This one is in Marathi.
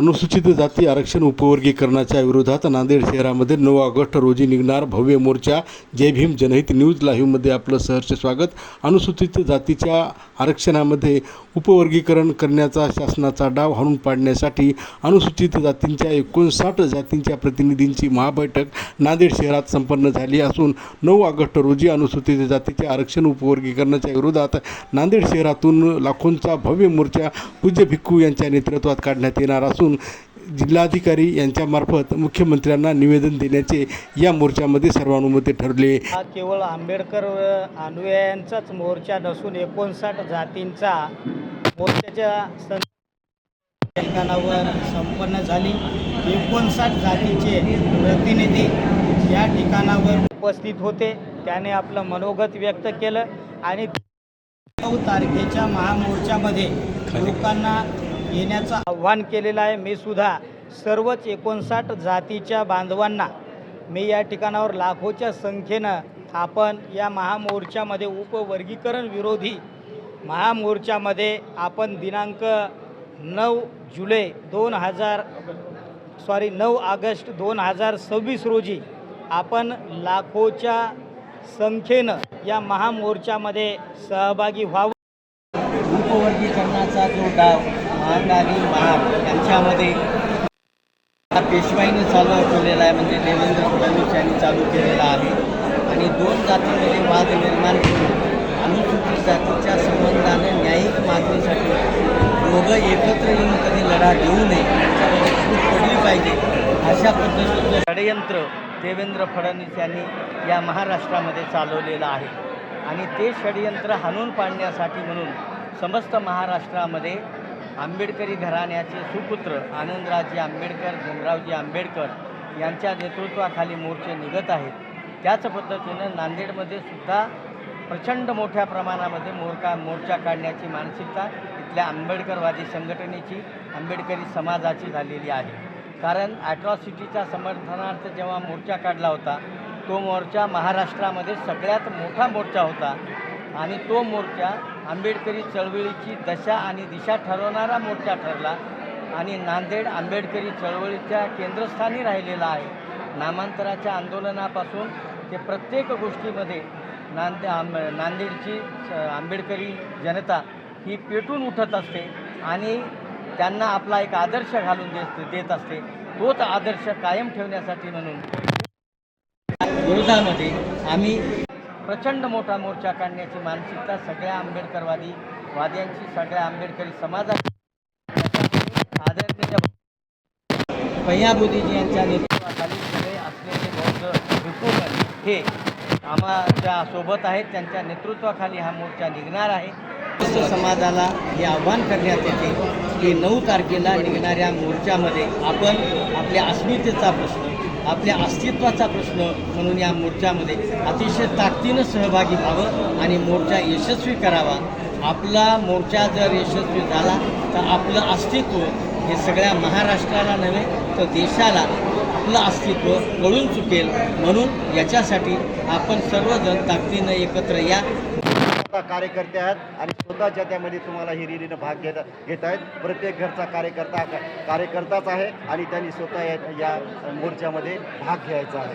अनुसूचित जाती आरक्षण उपवर्गीकरणाच्या विरोधात नांदेड शहरामध्ये 9 ऑगस्ट रोजी निघणार भव्य मोर्चा। जय भीम जनहित न्यूज लाईव्हमध्ये आपलं सहर्ष स्वागत। अनुसूचित जातीच्या आरक्षणामध्ये उपवर्गीकरण करण्याचा शासनाचा डाव हाणून पाडण्यासाठी अनुसूचित जातींच्या 59 जातींच्या प्रतिनिधींची महाबैठक नांदेड शहरात संपन्न झाली असून 9 ऑगस्ट रोजी अनुसूचित जातीच्या आरक्षण उपवर्गीकरणाच्या विरोधात नांदेड शहरातून लाखोंचा भव्य मोर्चा पूज्य भिक्खू यांच्या नेतृत्वात काढण्यात येणार असून जिल्हाधिकारी यांच्यामार्फत मुख्यमंत्र्यांना निवेदन देण्याचे या मोर्चामध्ये सर्वानुमते ठरले। हा केवळ आंबेडकर अनुयायांचाच मोर्चा नसून 59 जातींचा मोर्चाच्या ठिकाणावर संपन्न झाली। 59 जातीचे प्रतिनिधी या ठिकाणावर उपस्थित होते। त्याने आपलं मनोगत व्यक्त केलं आणि 9 तारखेच्या महामोर्चामध्ये लोकांना येण्याचं आव्हान केलेलं आहे। मी सुद्धा सर्वच 59 जातीच्या बांधवांना मी या ठिकाणावर लाखोच्या संख्येनं आपण या महामोर्चामध्ये उपवर्गीकरण विरोधी महामोर्चामध्ये आपण दिनांक 9 ऑगस्ट 2026 रोजी आपण लाखोच्या संख्येनं या महामोर्चामध्ये सहभागी व्हावं। उपवर्गीकरणाचा जो डाव महाकाली महाग यांच्यामध्ये पेशवाईने चालू केलेला आहे, म्हणजे देवेंद्र फडणवीस यांनी चालू केलेला आहे आणि 2 जातींमध्ये वाद निर्माण करून अनुसूचित जातीच्या संबंधाने न्यायिक मागणीसाठी दोघं एकत्र येऊन कधी लढा देऊ नये, याच्यामध्ये सूट पडली पाहिजे अशा पद्धतीचं षडयंत्र देवेंद्र फडणवीस यांनी या महाराष्ट्रामध्ये चालवलेलं आहे आणि ते षडयंत्र हाणून पाडण्यासाठी म्हणून समस्त महाराष्ट्रामध्ये आंबेडकरी घराण्याचे सुपुत्र आनंदरावजी आंबेडकर, भीमरावजी आंबेडकर यांच्या नेतृत्वाखाली मोर्चे निघत आहेत। त्याच पद्धतीनं नांदेडमध्ये सुद्धा प्रचंड मोठ्या प्रमाणामध्ये मोर्चा काढण्याची मानसिकता इथल्या आंबेडकरवादी संघटनेची, आंबेडकरी समाजाची झालेली आहे। कारण ॲट्रॉसिटीच्या समर्थनार्थ जेव्हा मोर्चा काढला होता तो मोर्चा महाराष्ट्रामध्ये सगळ्यात मोठा मोर्चा होता आणि तो मोर्चा आंबेडकरी चळवळीची दशा आणि दिशा ठरवणारा मोर्चा ठरला आणि नांदेड आंबेडकरी चळवळीच्या केंद्रस्थानी राहिलेला आहे। नामांतराच्या आंदोलनापासून ते प्रत्येक गोष्टीमध्ये नांदेडची आंबेडकरी जनता ही पेटून उठत असते आणि त्यांना आपला एक आदर्श घालून देत असते। तोच आदर्श कायम ठेवण्यासाठी म्हणून विरोधामध्ये आम्ही प्रचंड मोठा मोर्चा काढण्याची मानसिकता सगळ्या वाद्यांची, सगळ्या आंबेडकरी समाजाची आदरणीय भैयाबोधीजी यांच्या नेतृत्वाखाली सगळे असलेले बौद्ध भिक्खूगण हे आम्हाला सोबत आहेत। त्यांच्या नेतृत्वाखाली हा मोर्चा निघणार आहे। समाजाला हे आव्हान करण्यात येते की 9 तारखेला निघणाऱ्या मोर्चामध्ये आपण आपल्या अस्मितेचा प्रश्न, आपल्या अस्तित्वाचा प्रश्न म्हणून या मोर्चामध्ये अतिशय ताकदीनं सहभागी व्हावं आणि मोर्चा यशस्वी करावा। आपला मोर्चा जर यशस्वी झाला तर आपलं अस्तित्व हे सगळ्या महाराष्ट्राला नव्हे तर देशाला आपलं अस्तित्व कळून चुकेल। म्हणून याच्यासाठी आपण सर्वजण ताकदीनं एकत्र या। कार्यकर्ते आहेत आणि स्वतःच्या त्यामध्ये तुम्हाला हिरिरीनं भाग घेत आहेत। प्रत्येक घरचा कार्यकर्ताच आहे आणि त्यांनी स्वतः या मोर्चामध्ये भाग घ्यायचा आहे।